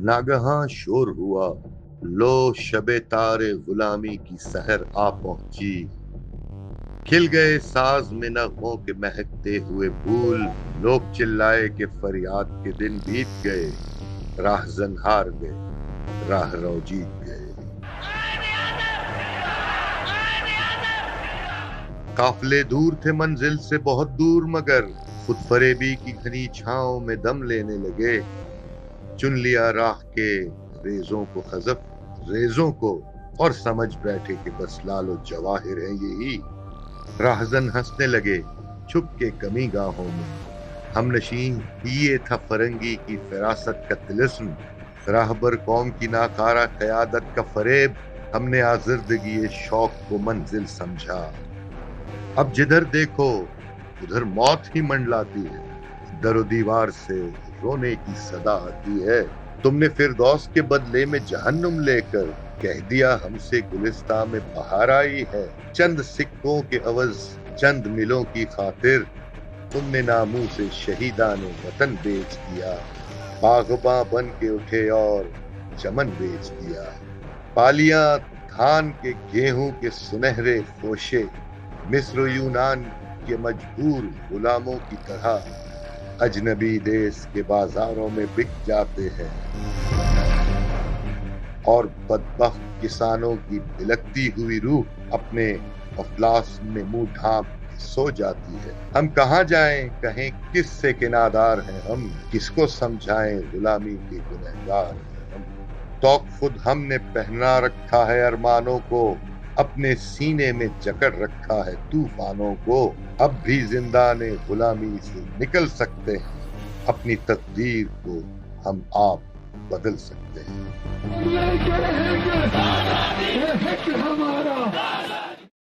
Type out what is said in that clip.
ناگہاں شور ہوا، لو شب تار غلامی کی سحر آ پہنچی، کھل گئے ساز میں نغموں کے مہکتے ہوئے پھول، لوگ چلائے کہ فریاد کے دن بیت گئے، راہ زنہار گئے، راہ رو جیت گئے۔ قافلے دور تھے منزل سے بہت دور، مگر خود فریبی کی گھنی چھاؤں میں دم لینے لگے، چن لیا راہ کے ریزوں کو خزف ریزوں کو، اور سمجھ بیٹھے کہ بس لال و جواہر ہیں یہی۔ راہزن ہنسنے لگے چھپ کے کمی گاہوں میں، ہم نشین یہ تھا فرنگی کی فراست کا طلسم، راہبر قوم کی ناکارہ قیادت کا فریب، ہم نے آزردگی شوق کو منزل سمجھا۔ اب جدھر دیکھو ادھر موت ہی منڈلاتی ہے، در و دیوار سے رونے کی صدا آتی ہے، تم نے فردوس کے بدلے میں جہنم لے کر کہہ دیا ہم سے گلستاں میں بہار آئی ہے، چند سکوں کے عوض چند ملوں کی خاطر تم نے ناموں سے شہیدان وطن بیچ دیا، باغباں بن کے اٹھے اور چمن بیچ دیا، پالیاں دھان کے گیہوں کے سنہرے خوشے مصر و یونان کے مجبور غلاموں کی طرح اجنبی دیس کے بازاروں میں بک جاتے ہیں، اور بدبخت کسانوں کی بلکتی ہوئی روح اپنے افلاس میں منہ ڈھانپ کے سو جاتی ہے۔ ہم کہاں جائیں، کہیں کس سے کہ نادار ہیں ہم، کس کو سمجھائیں غلامی کے گنہگار ہیں ہم۔ توق خود ہم نے پہنا رکھا ہے ارمانوں کو، اپنے سینے میں جکڑ رکھا ہے طوفانوں کو، اب بھی زندان غلامی سے نکل سکتے ہیں، اپنی تقدیر کو ہم آپ بدل سکتے ہیں۔